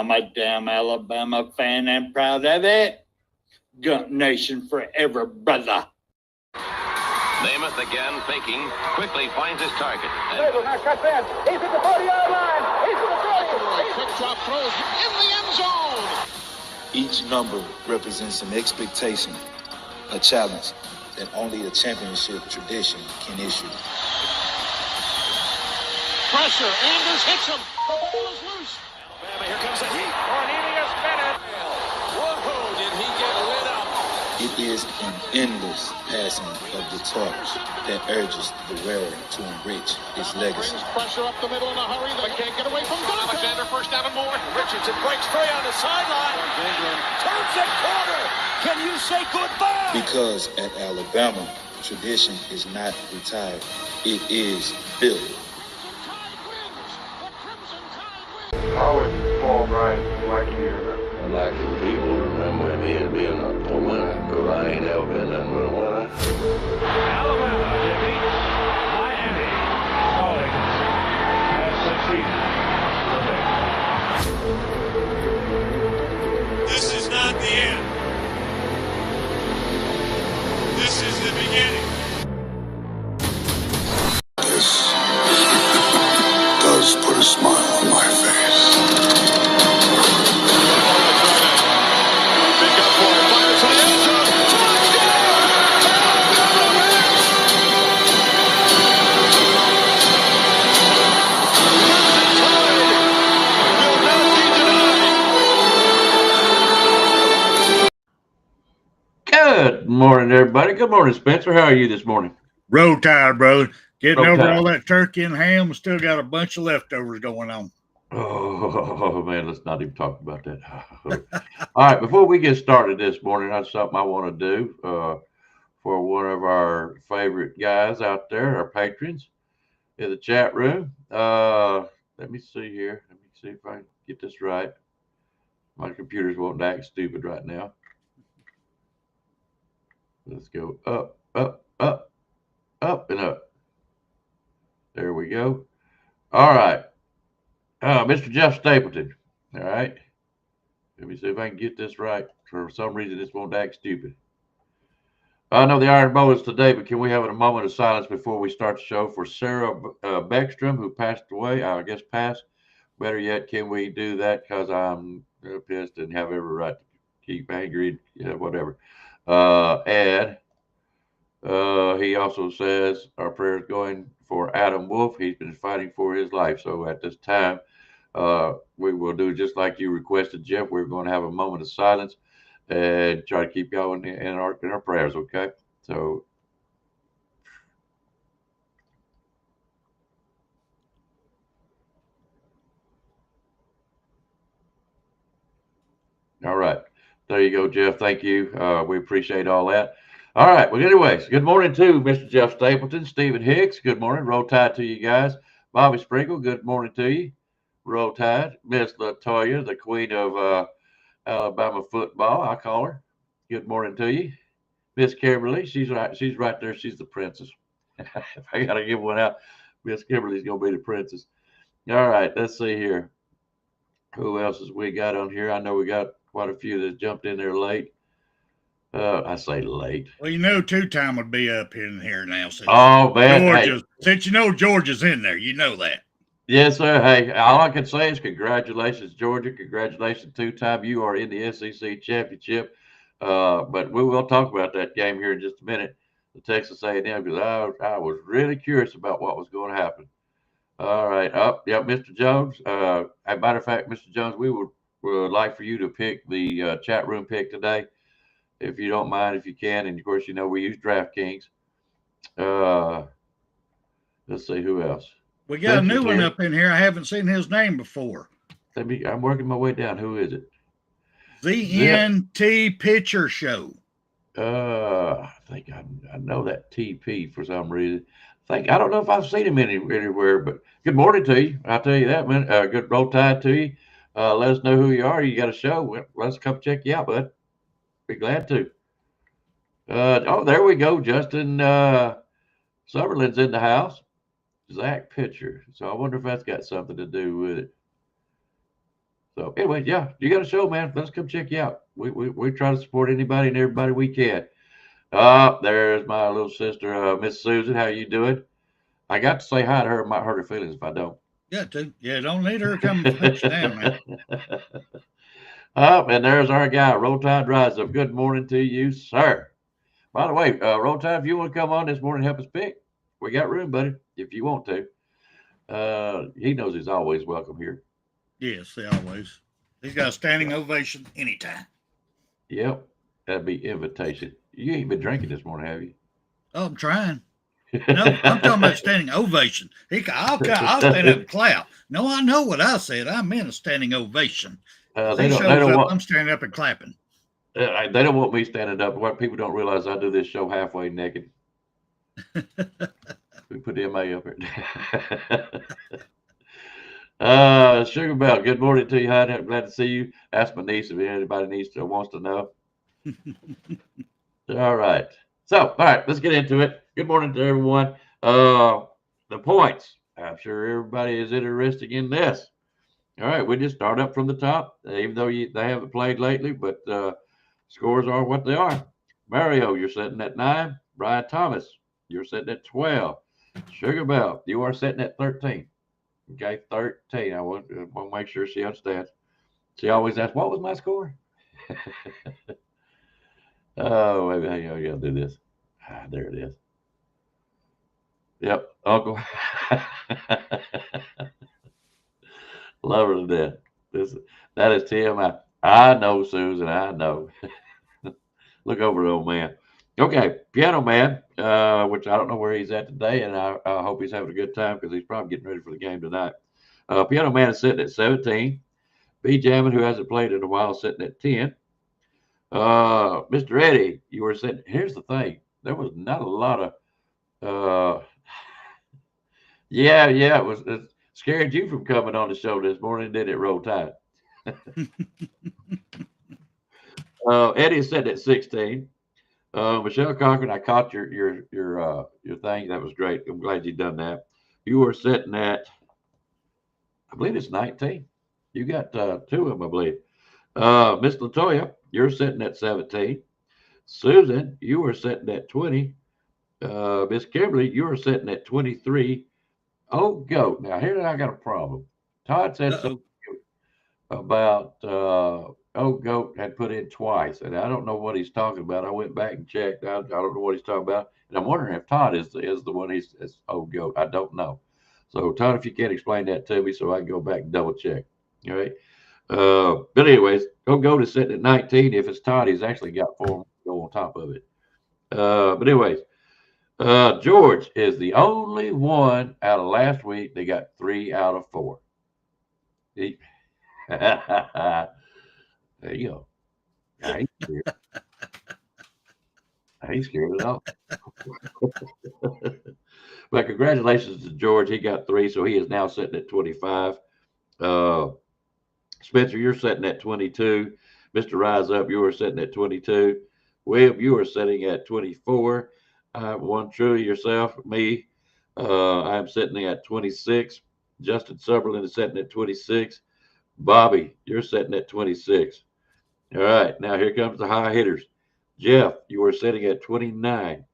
I'm a damn Alabama fan and proud of it. Gump Nation forever, brother. Namath again faking, quickly finds his target. Now cuts in. He's at the 40-yard line. He's at the 30. Quick drop throws in the end zone. Each number represents an expectation, a challenge that only a championship tradition can issue. Pressure. Anders hits him. The ball is loose. Alabama, here comes the heat. Cornelius Bennett. Whoa, did he get lit up? It is an endless passing of the torch that urges the wearer to enrich his legacy. Brings pressure up the middle in a hurry. They can't get away from Duncan. Alexander first down and more. Richardson breaks free on the sideline. Turns it corner. Can you say goodbye? Because at Alabama, tradition is not retired. It is built. How would Paul Bryant like you to remember? I'd like for people to remember me as being a winner, because I ain't ever been nothing but a winner. Alabama defeats Miami. Calling has succeeded. This is not the end. This is the beginning. This does put a smile on my face. Good morning, everybody. Good morning, Spencer. How are you this morning? Road tired, brother. Getting Road over tired. all that turkey and ham. Still got a bunch of leftovers going on. Oh, man, let's not even talk about that. All right, before we get started this morning, that's something I want to do for one of our favorite guys out there, our patrons in the chat room. Let me see here. Let me see if I can get this right. My computer's wanting to act stupid right now. Let's go up, up, up, up, and up. There we go. All right. Mr. Jeff Stapleton. All right. Let me see if I can get this right. For some reason, this won't act stupid. I know the Iron Bowl is today, but can we have a moment of silence before we start the show for Sarah Beckstrom, who passed away? I guess passed. Better yet, can we do that? Because I'm pissed and have every right to keep angry, whatever. And he also says our prayers going for Adam Wolf. He's been fighting for his life. So at this time, we will do just like you requested, Jeff. We're going to have a moment of silence and try to keep y'all in our prayers, okay? So. All right. There you go, Jeff. Thank you. We appreciate all that. All right. Well, anyways, good morning to Mr. Jeff Stapleton, Stephen Hicks. Good morning. Roll Tide to you guys. Bobby Sprinkle, good morning to you. Roll Tide. Miss LaToya, the queen of Alabama football, I call her. Good morning to you. Miss Kimberly, she's right there. She's the princess. If I got to give one out, Miss Kimberly's going to be the princess. All right. Let's see here. Who else has we got on here? I know we got quite a few that jumped in there late. I say late. Well, you know, two-time would be up in here now. Oh, man. Since you know Georgia's in there, you know that. Yes, sir. Hey, all I can say is congratulations, Georgia. Congratulations, two-time. You are in the SEC championship. But we will talk about that game here in just a minute, the Texas A&M, because I was really curious about what was going to happen. All right. Yeah, Mr. Jones. As a matter of fact, Mr. Jones, we would like for you to pick the chat room pick today, if you don't mind, if you can. And, of course, you know we use DraftKings. Let's see who else. We got a new one up in here. I haven't seen his name before. I'm working my way down. Who is it? ZNT Pitcher Show. I think I know that TP for some reason. I don't know if I've seen him anywhere, but good morning to you. I'll tell you that, man. Good Roll Tide to you. Let us know who you are. You got a show. Let's come check you out, bud. Be glad to. There we go. Justin Summerlin's in the house. Zach Pitcher. So I wonder if that's got something to do with it. So anyway, yeah, you got a show, man. Let's come check you out. We try to support anybody and everybody we can. There's my little sister, Miss Susan. How you doing? I got to say hi to her. It might hurt her feelings if I don't. Yeah, too. Yeah, don't need her coming to fix you down, man. And there's our guy, Roll Tide Rise Up. Good morning to you, sir. By the way, Roll Tide, if you want to come on this morning and help us pick, we got room, buddy, if you want to. He knows he's always welcome here. Yes, always. He's got a standing ovation anytime. Yep, that'd be invitation. You ain't been drinking this morning, have you? Oh, I'm trying. No, I'm talking about standing ovation. I'll stand up and clap. No, I know what I said. I meant a standing ovation. They don't want, I'm standing up and clapping. They don't want me standing up. What people don't realize, I do this show halfway naked. We put the MA up here. Sugar Bell, good morning to you, honey. I'm glad to see you. Ask my niece if anybody wants to know. All right. So, all right, let's get into it. Good morning to everyone. The points. I'm sure everybody is interested in this. All right, we just start up from the top, even though they haven't played lately, but scores are what they are. Mario, you're sitting at 9. Brian Thomas, you're sitting at 12. Sugar Bell, you are sitting at 13. Okay, 13. I want to make sure she understands. She always asks, what was my score? Oh, maybe I got to do this. There it is. Yep, Uncle. Love her to death. That is TMI. I know, Susan. I know. Look over the old man. Okay, Piano Man, which I don't know where he's at today, and I hope he's having a good time because he's probably getting ready for the game tonight. Piano Man is sitting at 17. B Jammin, who hasn't played in a while, sitting at 10. Mr. Eddie, you were sitting. Here's the thing. There was not a lot of it scared you from coming on the show this morning, didn't it, Roll Tide? Eddie's sitting at 16. Michelle Cochran, I caught your thing. That was great. I'm glad you done that. You were sitting at, I believe it's 19. You got 2 of them, I believe. Miss Latoya, you're sitting at 17. Susan, you were sitting at 20. Miss Kimberly, you were sitting at 23. Oh, goat. Now, here I got a problem. Todd said something about goat had put in twice, and I don't know what he's talking about. I went back and checked. I don't know what he's talking about, and I'm wondering if Todd is the one he's goat. I don't know. So, Todd, if you can explain that to me so I can go back and double check. All right. But anyways, goat is sitting at 19. If it's Todd, he's actually got 4 go on top of it. But anyways, George is the only one out of last week that got 3 out of 4. There you go. I ain't scared. I ain't scared at all. But congratulations to George. He got 3, so he is now sitting at 25. Spencer, you're sitting at 22. Mr. Rise Up, you are sitting at 22. Webb, you are sitting at 24. I have one true yourself, me. I'm sitting at 26. Justin Sutherland is sitting at 26. Bobby, you're sitting at 26. All right, now here comes the high hitters. Jeff, you are sitting at 29.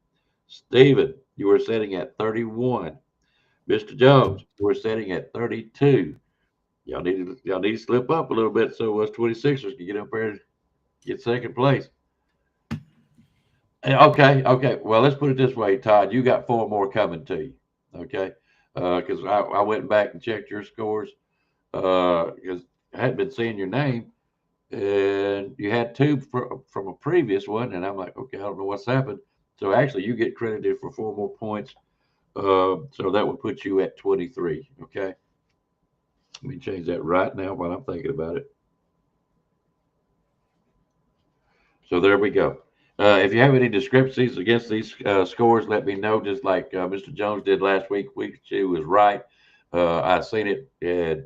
Stephen, you are sitting at 31. Mr. Jones, you are sitting at 32. Y'all need to slip up a little bit so us 26ers can get up there and get second place. Okay. Well, let's put it this way, Todd. You got 4 more coming to you. Okay, because I went back and checked your scores because I hadn't been seeing your name, and you had 2 from a previous one, and I'm like, okay, I don't know what's happened. So actually, you get credited for 4 more points. So that would put you at 23. Okay. Let me change that right now while I'm thinking about it. So there we go. If you have any discrepancies against these scores, let me know, just like Mr. Jones did last week. She was right. I seen it, and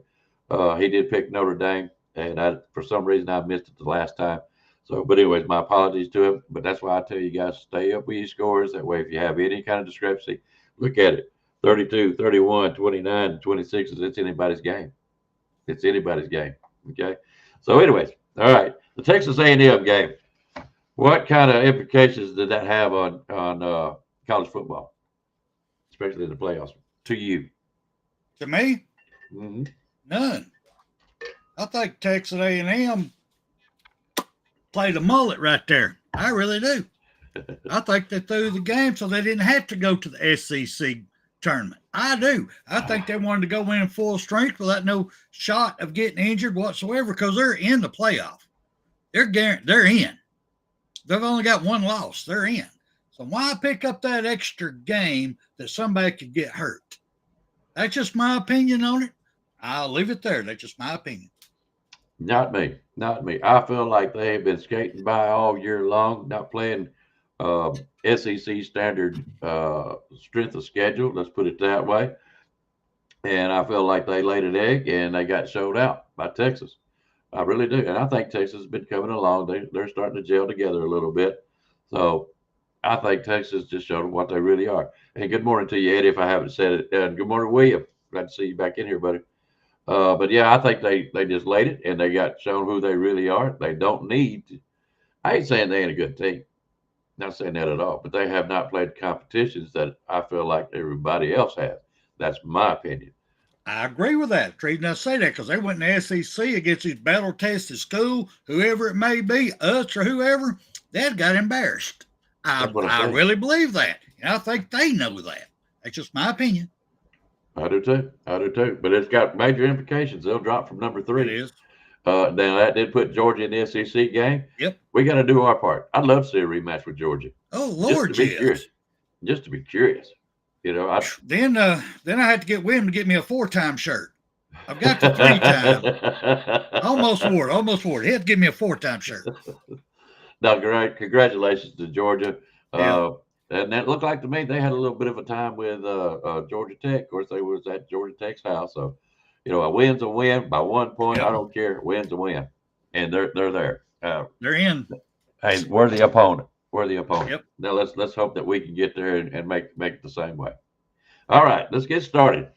he did pick Notre Dame, and for some reason I missed it the last time. So, but anyways, my apologies to him. But that's why I tell you guys, stay up with your scores. That way, if you have any kind of discrepancy, look at it. 32, 31, 29, 26, it's anybody's game. It's anybody's game. Okay. So, anyways, all right. The Texas A&M game. What kind of implications did that have on college football, especially in the playoffs? To you? To me, Mm-hmm. none. I think Texas A&M played a mullet right there. I really do. I think they threw the game so they didn't have to go to the SEC tournament. I do. I think they wanted to go in full strength without no shot of getting injured whatsoever because they're in the playoff. They're in. They've only got one loss. They're in. So why pick up that extra game that somebody could get hurt? That's just my opinion on it. I'll leave it there. That's just my opinion. Not me. I feel like they have been skating by all year long, not playing SEC standard strength of schedule. Let's put it that way. And I feel like they laid an egg and they got showed out by Texas. I really do. And I think Texas has been coming along. They're starting to gel together a little bit. So I think Texas just showed them what they really are. And good morning to you, Eddie, if I haven't said it. And good morning, William. Glad to see you back in here, buddy. But yeah, I think they just laid it and they got shown who they really are. They don't need to. I ain't saying they ain't a good team. Not saying that at all. But they have not played competitions that I feel like everybody else has. That's my opinion. I agree with that. Reason I say that because they went in the SEC against these battle-tested school, whoever it may be, us or whoever, they got embarrassed. I really believe that. And I think they know that. That's just my opinion. I do too. But it's got major implications. They'll drop from number 3. It is. Now that did put Georgia in the SEC game. Yep. We got to do our part. I'd love to see a rematch with Georgia. Oh Lord, Just to be curious. You know, then I had to get William to get me a 4-time shirt. I've got the 3-time. almost wore it. He had to give me a 4-time shirt. No, great. Congratulations to Georgia. Yeah. And that looked like to me they had a little bit of a time with Georgia Tech. Of course, they was at Georgia Tech's house. So, you know, a win's a win by 1 point. Yep. I don't care. Win's a win. And they're there. They're in. Hey, we're the opponent. Yep. Now let's hope that we can get there and make it the same way. All right, let's get started.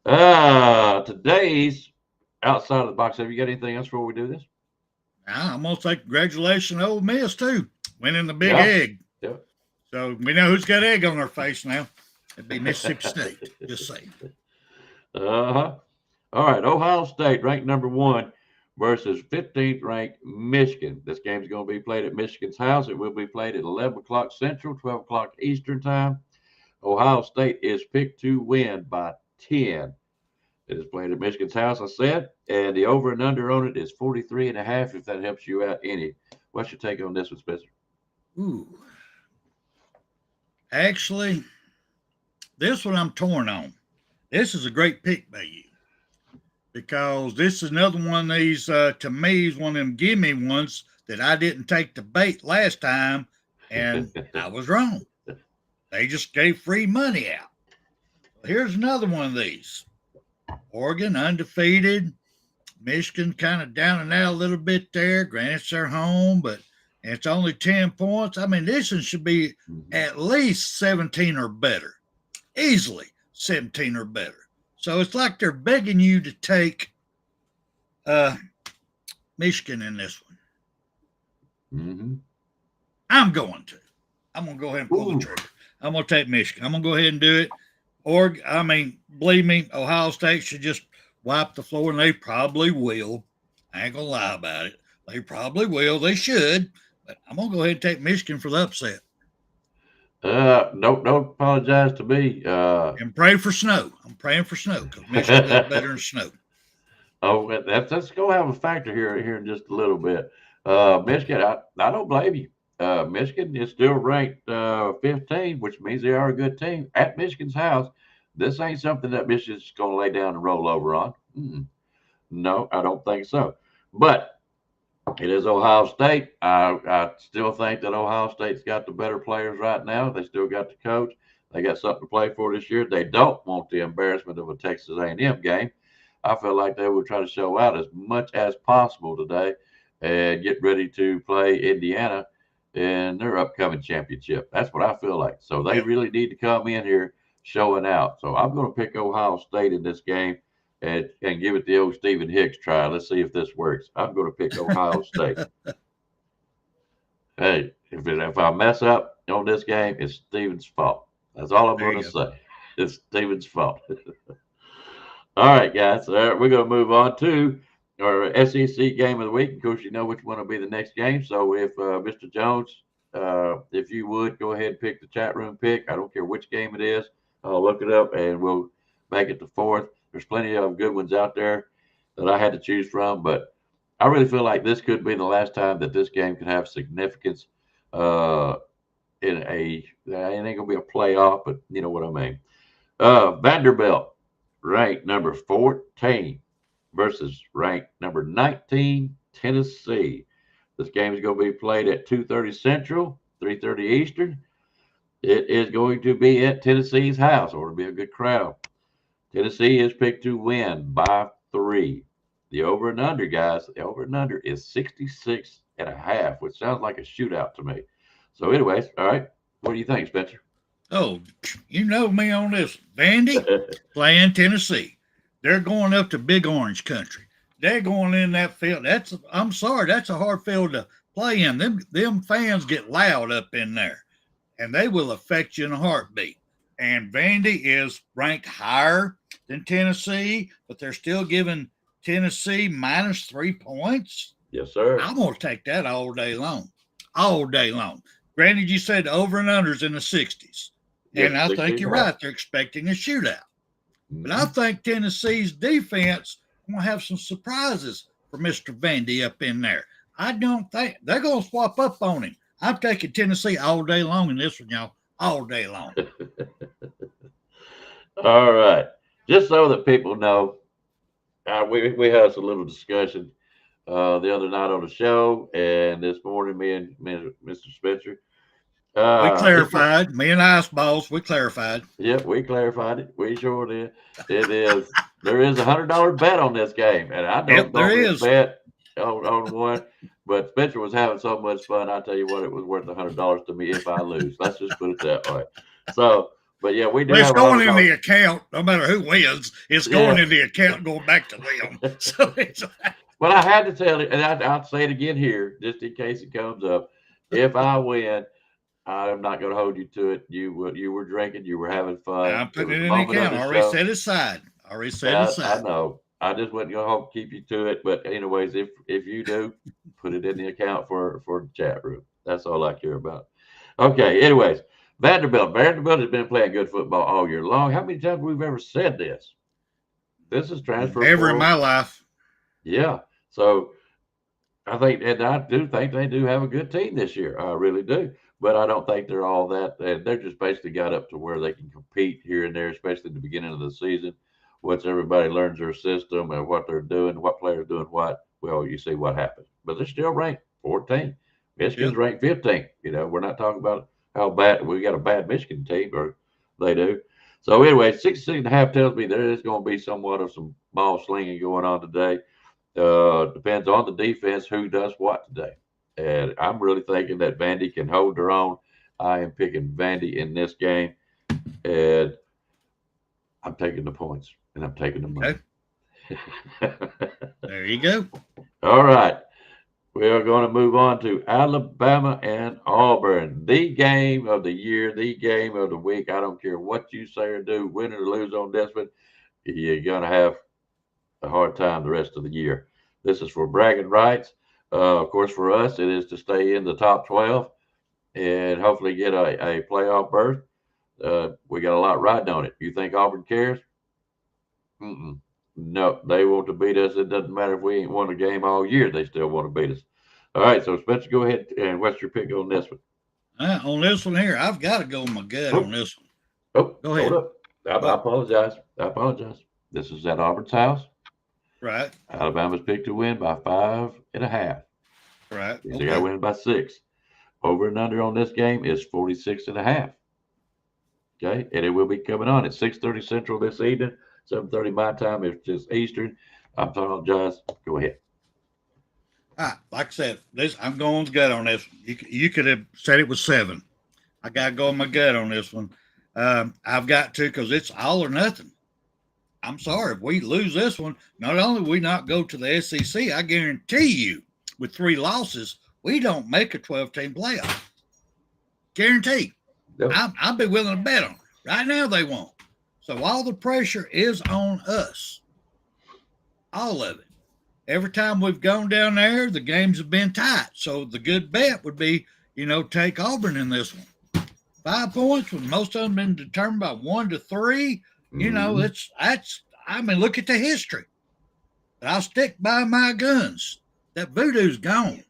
Today's outside of the box. Have you got anything else before we do this? I'm gonna say congratulations to Ole Miss too, winning the Big Egg. Yep. So we know who's got egg on their face now. It'd be Mississippi State. Just saying. All right, Ohio State ranked number 1 versus 15th ranked Michigan. This game is going to be played at Michigan's house. It will be played at 11 o'clock Central, 12 o'clock Eastern time. Ohio State is picked to win by 10. It is played at Michigan's house, I said, and the over and under on it is 43.5, if that helps you out any. What's your take on this one, Spencer? Ooh. Actually, this one I'm torn on. This is a great pick by you. Because this is another one of these, to me, is one of them gimme ones that I didn't take the bait last time, and I was wrong. They just gave free money out. Here's another one of these. Oregon undefeated. Michigan kind of down and out a little bit there. Granted, it's their home, but it's only 10 points. I mean, this one should be at least 17 or better. Easily 17 or better. So it's like they're begging you to take Michigan in this one. Mm-hmm. I'm going to go ahead and pull the trigger. I'm going to take Michigan. I'm going to go ahead and do it. Believe me, Ohio State should just wipe the floor, and they probably will. I ain't going to lie about it. They probably will. They should. But I'm going to go ahead and take Michigan for the upset. Don't apologize to me. And pray for snow. I'm praying for snow because Michigan got better than snow. Oh, that's going to have a factor here in just a little bit. Michigan, I don't blame you. Michigan is still ranked 15, which means they are a good team at Michigan's house. This ain't something that Michigan's going to lay down and roll over on. No, I don't think so. But it is Ohio State. I still think that Ohio State's got the better players right now. They still got the coach. They got something to play for this year. They don't want the embarrassment of a Texas A&M game. I feel like they would try to show out as much as possible today and get ready to play Indiana in their upcoming championship. That's what I feel like. So they really need to come in here showing out. So I'm going to pick Ohio State in this game. and give it the old Stephen Hicks try. Let's see if this works. I'm going to pick Ohio State. Hey, if I mess up on this game, it's Stephen's fault. That's all I'm going to say. It's Stephen's fault. All right, guys. We're going to move on to our SEC game of the week. Of course, you know which one will be the next game. So if Mr. Jones, if you would, go ahead and pick the chat room pick. I don't care which game it is. I'll look it up, and we'll make it the fourth. There's plenty of good ones out there that I had to choose from, but I really feel like this could be the last time that this game could have significance it ain't going to be a playoff, but you know what I mean. Vanderbilt, ranked number 14 versus ranked number 19, Tennessee. This game is going to be played at 2:30 Central, 3:30 Eastern. It is going to be at Tennessee's house, or it'll be a good crowd. Tennessee is picked to win by 3. The over and under, guys, the over and under is 66.5, which sounds like a shootout to me. So anyways, all right, what do you think, Spencer? Oh, you know me on this. Vandy playing Tennessee. They're going up to Big Orange Country. They're going in that field. I'm sorry, that's a hard field to play in. Them fans get loud up in there, and they will affect you in a heartbeat. And Vandy is ranked higher than Tennessee, but they're still giving Tennessee -3 points. Yes, sir. I'm going to take that all day long. All day long. Granted, you said over and unders in the 60s. Yes, and I think you're right. They're expecting a shootout. But I think Tennessee's defense will have some surprises for Mr. Vandy up in there. I don't think they're going to swap up on him. I'm taking Tennessee all day long in this one, y'all. All day long. All right. Just so that people know, we had a little discussion the other night on the show, and this morning, me and Mr. Spencer. We clarified. Me and Ice Balls, we clarified. Yep, we clarified it. We sure did. There is $100 bet on this game, and I don't bet on one, but Spencer was having so much fun. I tell you what, it was worth $100 to me if I lose. Let's just put it that way. So, but yeah, we do. It's going in the account, no matter who wins. It's going in the account, going back to them. So but I had to tell you, and I'll say it again here, just in case it comes up. If I win, I'm not going to hold you to it. You were drinking. You were having fun. I'm putting it in the account. Already set aside. I know. I just wasn't going to keep you to it. But anyways, if you do, put it in the account for the chat room. That's all I care about. Okay. Anyways, Vanderbilt has been playing good football all year long. How many times we've ever said this? This is transfer. Ever in my life. Yeah. So I think, and I do think they do have a good team this year. I really do. But I don't think they're all that. They're just basically got up to where they can compete here and there, especially at the beginning of the season. Once everybody learns their system and what they're doing, what players doing what, well, you see what happens. But they're still ranked 14. Michigan's ranked 15. You know, we're not talking about how bad we got a bad Michigan team, or they do. So anyway, 66.5 tells me there is going to be somewhat of some ball slinging going on today. Depends on the defense who does what today. And I'm really thinking that Vandy can hold their own. I am picking Vandy in this game. And I'm taking the points. And I'm taking the money. Okay. There you go. All right. We are going to move on to Alabama and Auburn. The game of the year, the game of the week. I don't care what you say or do, win or lose on this one. You're going to have a hard time the rest of the year. This is for bragging rights. Of course, for us, it is to stay in the top 12 and hopefully get a playoff berth. We got a lot riding on it. You think Auburn cares? No, they want to beat us. It doesn't matter if we ain't won a game all year. They still want to beat us. All right, so Spencer, go ahead. And what's your pick on this one? On this one here, I've got to go with my gut on this one. Go ahead. I apologize. This is at Auburn's house. Right. Alabama's picked to win by 5.5. Right. They got to win by 6. Over and under on this game is 46.5. Okay, and it will be coming on at 6:30 Central this evening, 7:30 my time. It's just Eastern. I apologize. Go ahead. Like I said, I'm going with gut on this. You could have said it was 7. I got to go with my gut on this one. I've got to, because it's all or nothing. I'm sorry, if we lose this one, not only will we not go to the SEC, I guarantee you, with 3 losses, we don't make a 12-team playoff. Guarantee. Yep. I'd be willing to bet on it. Right now, they won't. So all the pressure is on us. All of it. Every time we've gone down there, the games have been tight. So the good bet would be, take Auburn in this one. 5 points, when most of them been determined by 1 to 3. Look at the history. But I'll stick by my guns. That voodoo's gone.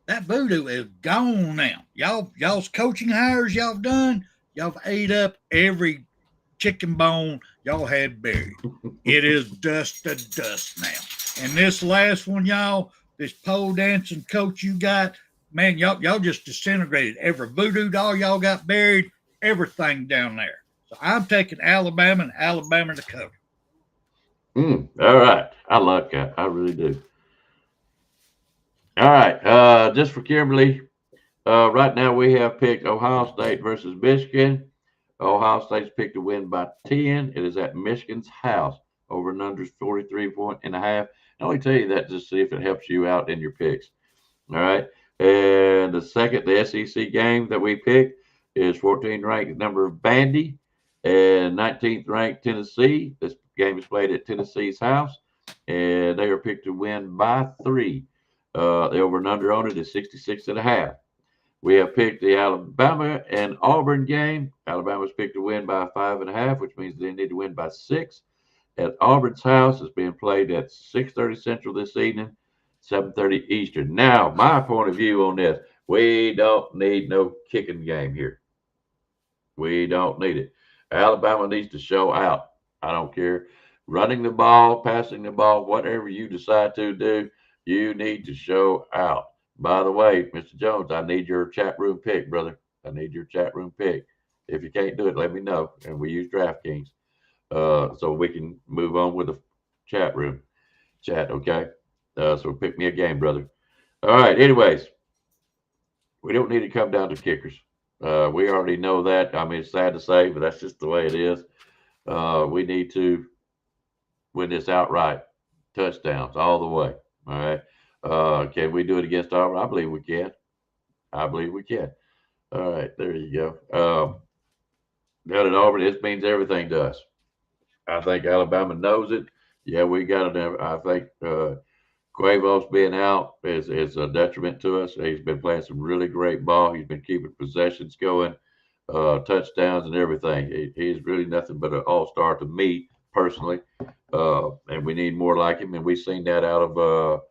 That voodoo is gone now. Y'all's coaching hires y'all done, y'all have ate up every chicken bone y'all had buried. It is dust to dust now. And this last one, y'all, this pole dancing coach you got, man, y'all just disintegrated every voodoo doll y'all got buried, everything down there. So I'm taking Alabama and Alabama to cover. All right. I like that. I really do. All right. Just for Kimberly, right now we have picked Ohio State versus Michigan. Ohio State's picked to win by 10. It is at Michigan's house. Over and under 43.5. I only tell you that just to see if it helps you out in your picks. All right. And the SEC game that we picked is 14th ranked number Vandy and 19th ranked Tennessee. This game is played at Tennessee's house, and they are picked to win by 3. The over and under on it is 66.5. We have picked the Alabama and Auburn game. Alabama's picked to win by 5.5, which means they need to win by 6. At Auburn's house, it's being played at 6:30 Central this evening, 7:30 Eastern. Now, my point of view on this, we don't need no kicking game here. We don't need it. Alabama needs to show out. I don't care. Running the ball, passing the ball, whatever you decide to do, you need to show out. By the way, Mr. Jones, I need your chat room pick, brother. I need your chat room pick. If you can't do it, let me know. And we use DraftKings. So we can move on with the chat room chat, okay? So pick me a game, brother. All right, anyways, we don't need to come down to kickers. We already know that. I mean, it's sad to say, but that's just the way it is. We need to win this outright. Touchdowns all the way, all right? Can we do it against Auburn? I believe we can. All right, there you go. Down at Auburn, this means everything to us. I think Alabama knows it. Yeah, we got it. I think Quavo's being out is a detriment to us. He's been playing some really great ball. He's been keeping possessions going, touchdowns and everything. He's really nothing but an all-star to me personally. And we need more like him. And we've seen that out of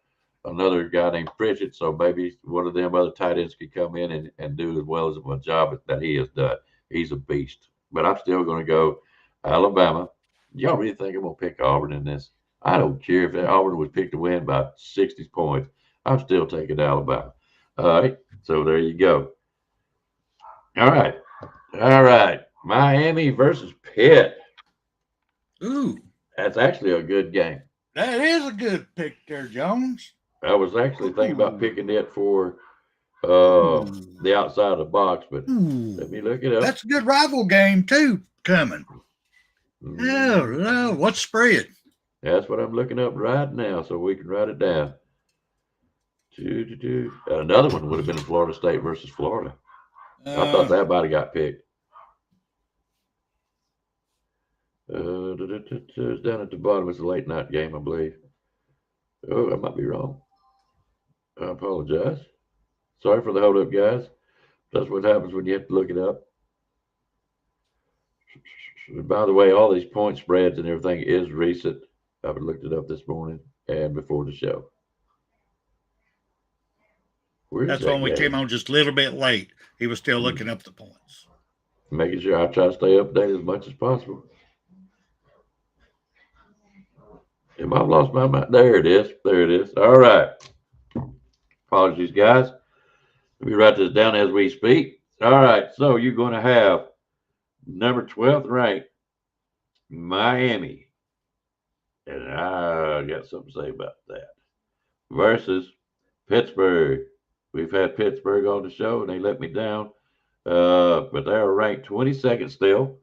another guy named Pritchett. So maybe one of them other tight ends could come in and do as well as a job that he has done. He's a beast. But I'm still going to go Alabama. Y'all really think I'm going to pick Auburn in this? I don't care if Auburn was picked to win by 60 points. I'm still taking Alabama. All right. So there you go. All right. Miami versus Pitt. Ooh. That's actually a good game. That is a good pick there, Jones. I was actually thinking about picking it for the outside of the box, but let me look it up. That's a good rival game, too, coming. No. What's spread? That's what I'm looking up right now, so we can write it down. Another one would have been Florida State versus Florida. I thought that might have got picked. It's down at the bottom. It's a late night game, I believe. Oh, I might be wrong. I apologize. Sorry for the hold up, guys. That's what happens when you have to look it up. By the way, all these point spreads and everything is recent. I've looked it up this morning and before the show. That's when we came on just a little bit late. He was still looking up the points. Making sure I try to stay updated as much as possible. I've lost my mind. There it is. All right. Apologies, guys. Let me write this down as we speak. All right. So you're going to have number 12th ranked Miami. And I got something to say about that. Versus Pittsburgh. We've had Pittsburgh on the show and they let me down. But they're ranked 22nd still.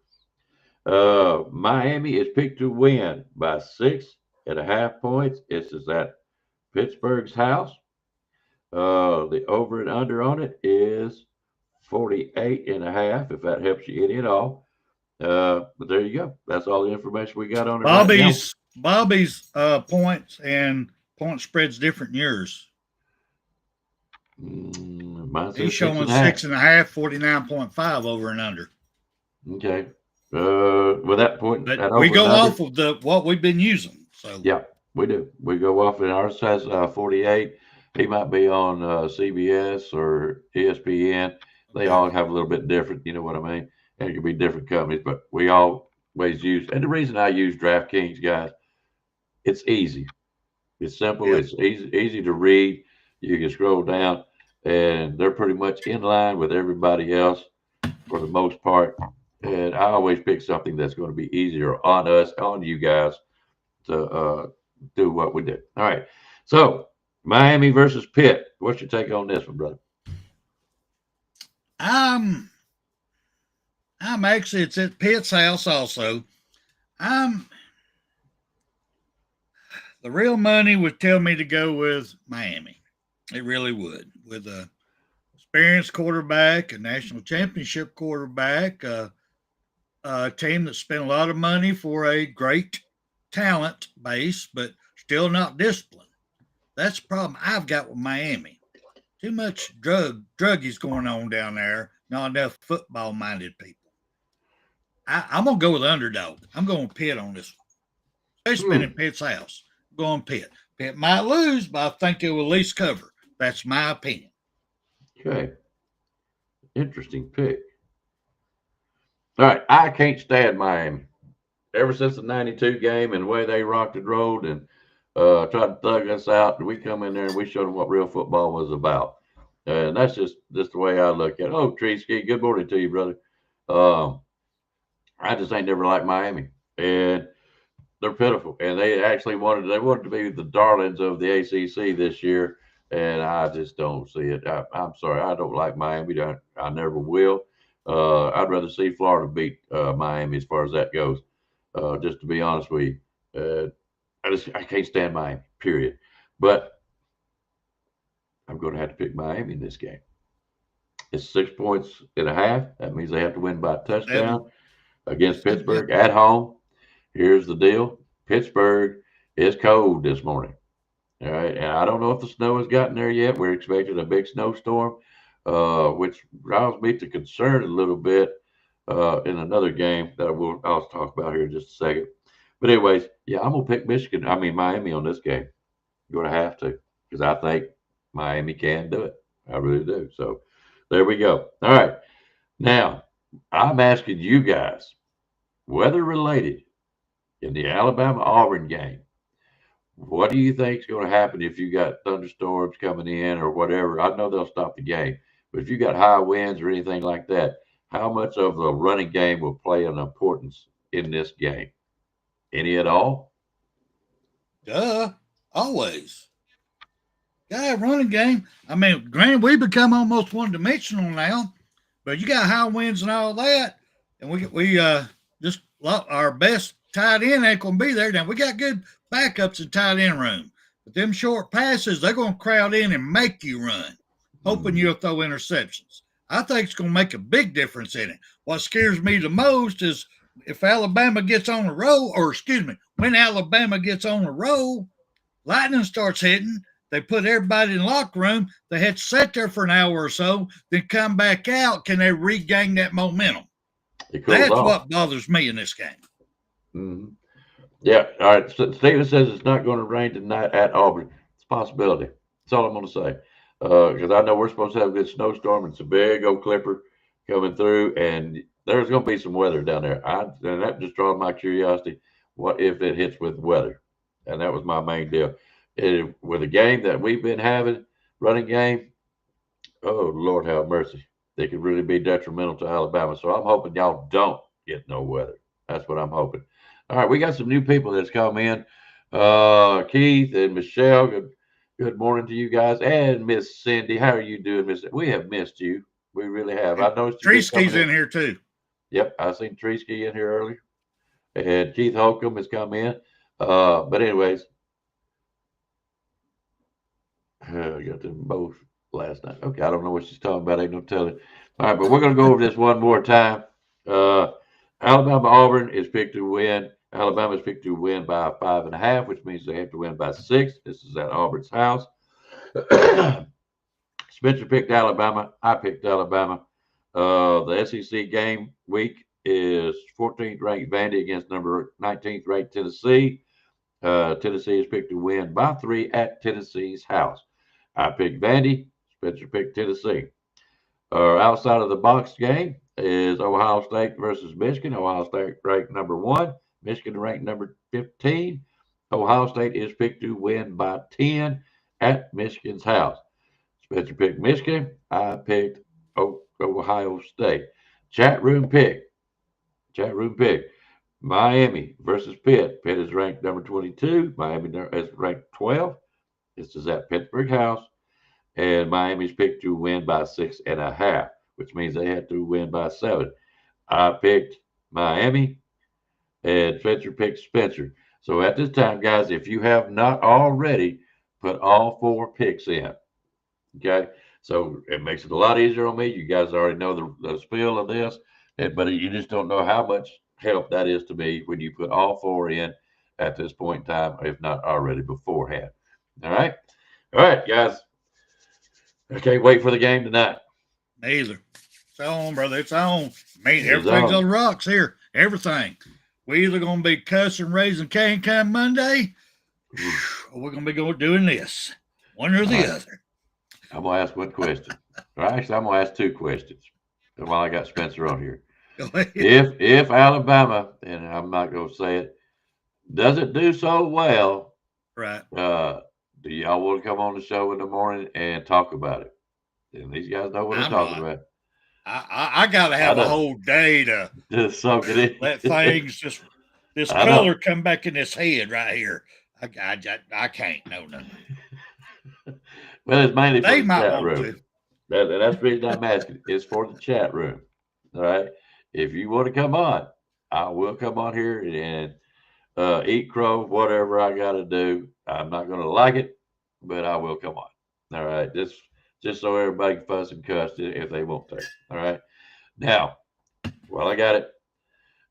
Miami is picked to win by 6.5 points. This is at Pittsburgh's house. The over and under on it is 48.5, if that helps you any at all. But there you go. That's all the information we got on it. Bobby's points and point spread's different than yours. He's showing 6.5, 49.5 over and under. Okay. With that point, we go off of what we've been using. So yeah, we do. We go off, and ours says 48. He might be on CBS or ESPN. They all have a little bit different, you know what I mean? And it could be different companies, but we always use. And the reason I use DraftKings, guys, it's easy. It's simple. Yeah. It's easy to read. You can scroll down, and they're pretty much in line with everybody else for the most part. And I always pick something that's going to be easier on us, on you guys, to do what we do. All right. So Miami versus Pitt. What's your take on this one, brother? I'm actually, it's at Pitt's house also. The real money would tell me to go with Miami. It really would. With a experienced quarterback, a national championship quarterback, a team that spent a lot of money for a great talent base, but still not disciplined. That's the problem I've got with Miami. Too much druggies going on down there, not enough football-minded people. I'm going to go with underdog. I'm going Pitt on this one. They've been in Pitt's house. I'm going Pitt. Pitt might lose, but I think they will at least cover. That's my opinion. Okay. Interesting pick. All right. I can't stand Miami. Ever since the 92 game and the way they rocked and rolled and tried to thug us out, we come in there and we showed them what real football was about. And that's just the way I look at it. Oh, Treesky, good morning to you, brother. I just ain't never liked Miami. And they're pitiful. And they actually wanted to be the darlings of the ACC this year. And I just don't see it. I'm sorry. I don't like Miami. I never will. I'd rather see Florida beat Miami as far as that goes. Just to be honest with you. I can't stand Miami, period. But I'm going to have to pick Miami in this game. It's 6.5. That means they have to win by a touchdown against Pittsburgh at home. Here's the deal. Pittsburgh is cold this morning. All right. And I don't know if the snow has gotten there yet. We're expecting a big snowstorm, which drives me to concern a little bit in another game that I'll talk about here in just a second. But anyways, yeah, I'm going to pick Miami on this game. You're going to have to, because I think Miami can do it. I really do. So there we go. All right. Now, I'm asking you guys, weather related, in the Alabama-Auburn game, what do you think is going to happen if you got thunderstorms coming in or whatever? I know they'll stop the game, but if you got high winds or anything like that, how much of the running game will play an importance in this game? Any at all? Always. Yeah, running game. I mean, granted, we become almost one-dimensional now, but you got high winds and all that, and we just our best tight end ain't going to be there. Now, we got good backups in tight end room, but them short passes, they're going to crowd in and make you run, hoping you'll throw interceptions. I think it's going to make a big difference in it. What scares me the most is if Alabama gets on a roll, when Alabama gets on a roll, lightning starts hitting. They put everybody in the locker room. They had to sit there for an hour or so, then come back out. Can they regain that momentum? That's what bothers me in this game. Mm-hmm. Yeah. All right. So Steven says it's not going to rain tonight at Auburn. It's a possibility. That's all I'm going to say. Because I know we're supposed to have a good snowstorm. And it's a big old clipper coming through, and there's going to be some weather down there. And that just draws my curiosity. What if it hits with weather? And that was my main deal. With a game that we've been having, running game, oh, Lord have mercy. They could really be detrimental to Alabama. So I'm hoping y'all don't get no weather. That's what I'm hoping. All right, we got some new people that's come in. Keith and Michelle, good morning to you guys. And Miss Cindy, how are you doing, Miss? We have missed you. We really have. I noticed Treesky's in here too. Yep, I seen Treesky in here earlier. and Keith Holcomb has come in. But anyways, I got them both last night. Okay, I don't know what she's talking about. Ain't no telling. All right, but we're going to go over this one more time. Alabama Auburn is picked to win. Alabama is picked to win by 5.5, which means they have to win by 6. This is at Auburn's house. Spencer picked Alabama. I picked Alabama. The SEC game week is 14th ranked Vandy against number 19th ranked Tennessee. Tennessee is picked to win by 3 at Tennessee's house. I picked Vandy. Spencer picked Tennessee. Outside of the box game is Ohio State versus Michigan. Ohio State ranked number 1. Michigan ranked number 15. Ohio State is picked to win by 10 at Michigan's house. Spencer picked Michigan. I picked Ohio State. Chat room pick. Miami versus Pitt. Pitt is ranked number 22. Miami is ranked 12. This is at Pittsburgh house. And Miami's picked to win by 6.5, which means they have to win by 7. I picked Miami, and Spencer picked Spencer. So at this time, guys, if you have not already, put all 4 picks in. Okay? So it makes it a lot easier on me. You guys already know the spiel of this, but you just don't know how much help that is to me when you put all 4 in at this point in time, if not already beforehand. All right? All right, guys. I can't wait for the game tonight. Neither. It's on, brother. It's on. I mean, everything's on the rocks here. Everything. We either going to be cussing, raising cane come Monday, or we're going to be doing this. One or the other. I'm going to ask one question. Actually, I'm going to ask 2 questions while I got Spencer on here. Go ahead. If Alabama, and I'm not going to say it, doesn't do so well, right? Do y'all want to come on the show in the morning and talk about it? And these guys know what I'm talking about. I got to have a whole day to just soak it in. Let things this color come back in this head right here. I can't. No. Well, it's mainly for they the might chat want room. That's the reason I'm asking. It's for the chat room. All right. If you want to come on, I will come on here and eat crow, whatever I got to do. I'm not going to like it, but I will come on. All right. Just so everybody can fuss and cuss if they want to. All right. Now, while I got it,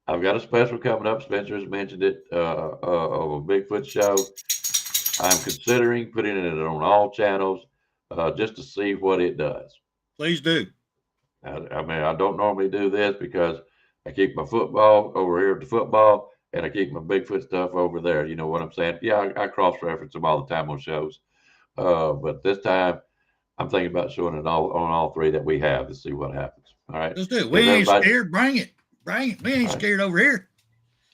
I've got a special coming up. Spencer has mentioned it of a Bigfoot show. I'm considering putting it on all channels just to see what it does. Please do. I mean, I don't normally do this because I keep my football over here at the football, and I keep my Bigfoot stuff over there. You know what I'm saying? Yeah, I cross-reference them all the time on shows. But this time, I'm thinking about showing it all on all 3 that we have to see what happens. All right? Let's do it. We ain't scared. Bring it. We ain't scared over here.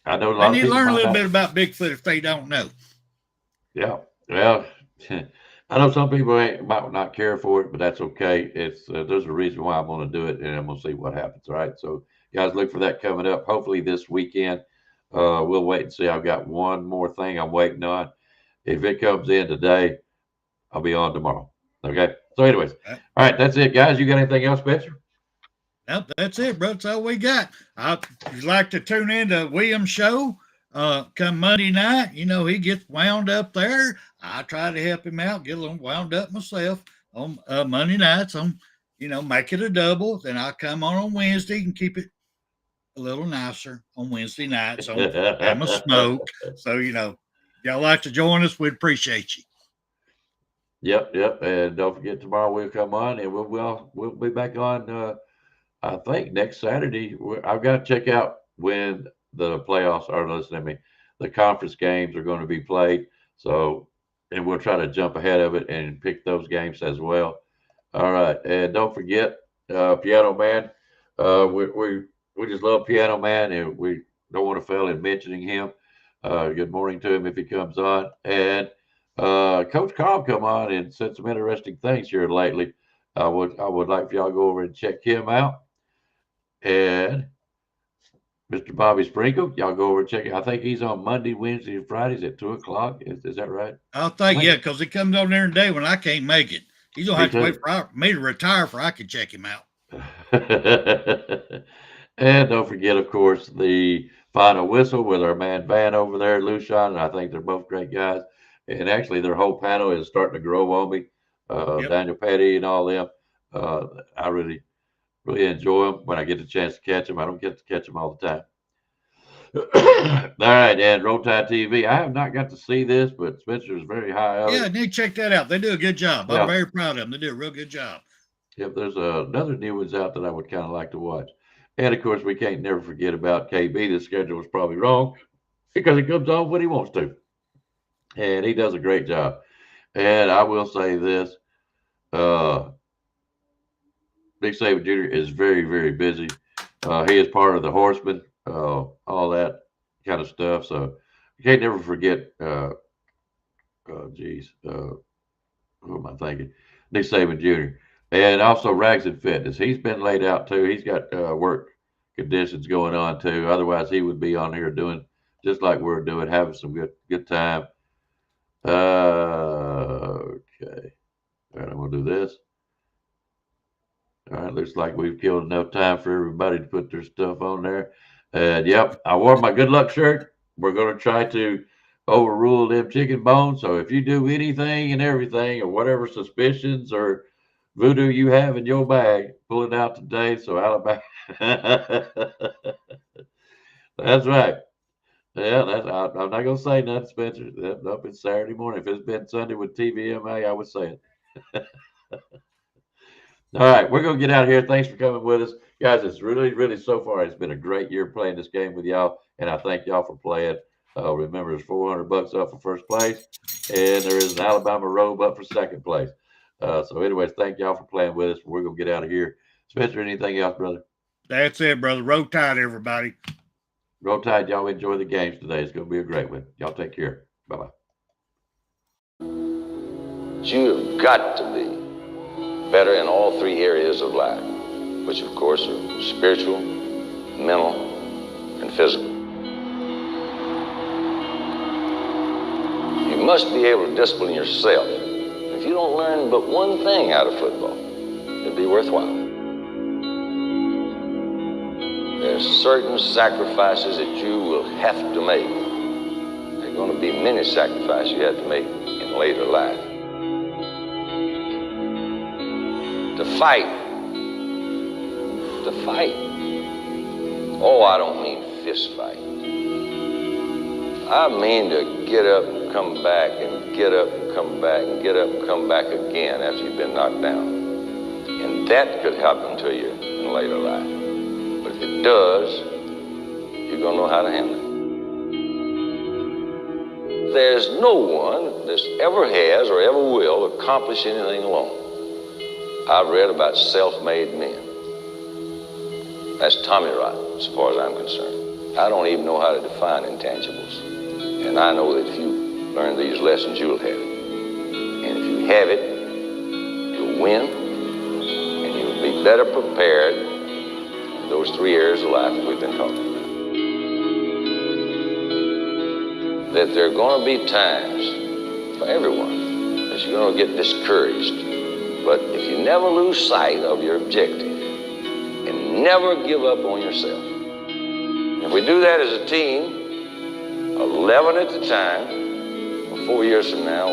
I know a lot of people learn a little bit about Bigfoot if they don't know. Yeah. Well, I know some people might not care for it, but that's okay. It's there's a reason why I'm going to do it, and I'm going to see what happens. All right. So, guys, look for that coming up. Hopefully this weekend. We'll wait and see. I've got one more thing I'm waiting on. If it comes in today, I'll be on tomorrow. Okay. So, anyways, all right. That's it, guys. You got anything else, Spencer? Nope, that's it, bro. That's all we got. If you'd like to tune in to William's show come Monday night, you know, he gets wound up there. I try to help him out, get a little wound up myself on Monday nights on, you know, make it a double. Then I come on Wednesday and keep it a little nicer on Wednesday nights. So I'm a smoke. So, you know, y'all like to join us, we'd appreciate you. Yep. And don't forget, tomorrow we'll come on and we'll be back on, I think next Saturday. I've got to check out when the playoffs are, the conference games are going to be played. So, and we'll try to jump ahead of it and pick those games as well. All right. And don't forget, Piano Man. We just love Piano Man, and we don't want to fail in mentioning him. Good morning to him if he comes on. And Coach Cobb come on and said some interesting things here lately. I would like for y'all to go over and check him out. And Mr. Bobby Sprinkle, y'all go over and check it. I think he's on Monday, Wednesday, and Fridays at 2:00. Is that right? I think, yeah, because he comes on there today when I can't make it. He's going to have to wait for me to retire for I can check him out. And don't forget, of course, the final whistle with our man Van over there, Lucian, and I think they're both great guys. And actually, their whole panel is starting to grow on me. Daniel Petty and all them. I really enjoy them when I get the chance to catch them. I don't get to catch them all the time. All right, and Roll Tide TV. I have not got to see this, but Spencer is very high up. Yeah, need to check that out. They do a good job. I'm very proud of them. They do a real good job. Yep, there's another new ones out that I would kind of like to watch. And of course, we can't never forget about KB. The schedule is probably wrong because he comes on when he wants to. And he does a great job. And I will say this, Big Saban Jr. is very, very busy. He is part of the Horsemen, all that kind of stuff. So you can't never forget, who am I thinking? Nick Saban Jr. And also Rags and Fitness. He's been laid out too. He's got work conditions going on too. Otherwise, he would be on here doing just like we're doing, having some good time. Okay. All right, I'm going to do this. All right, looks like we've killed enough time for everybody to put their stuff on there. And yep, I wore my good luck shirt. We're going to try to overrule them chicken bones. So if you do anything and everything or whatever suspicions or voodoo you have in your bag, pull it out today. So Alabama. That's right. Yeah, I'm not going to say nothing, Spencer. Up it's Saturday morning. If it's been Sunday with TVMA, I would say it. All right, we're going to get out of here. Thanks for coming with us. Guys, it's really, so far, it's been a great year playing this game with y'all, and I thank y'all for playing. Remember, there's $400 up for first place, and there is an Alabama robe up for second place. So anyways, thank y'all for playing with us. We're going to get out of here. Spencer, anything else, brother? That's it, brother. Roll Tide, everybody. Roll Tide. Y'all enjoy the games today. It's going to be a great one. Y'all take care. Bye-bye. You've got to be better in all three areas of life, which of course are spiritual, mental, and physical. You must be able to discipline yourself. If you don't learn but one thing out of football, it'll be worthwhile. There's certain sacrifices that you will have to make. There are going to be many sacrifices you have to make in later life. To fight. Oh, I don't mean fist fight. I mean to get up and come back and get up and come back and get up and come back again after you've been knocked down. And that could happen to you in later life. But if it does, you're going to know how to handle it. There's no one that ever has or ever will accomplish anything alone. I've read about self-made men. That's Tommy rot, as far as I'm concerned. I don't even know how to define intangibles. And I know that if you learn these lessons, you'll have it. And if you have it, you'll win, and you'll be better prepared in those three areas of life that we've been talking about. That there are going to be times for everyone that you're going to get discouraged. But if you never lose sight of your objective and never give up on yourself, if we do that as a team, 11 at a time, 4 years from now,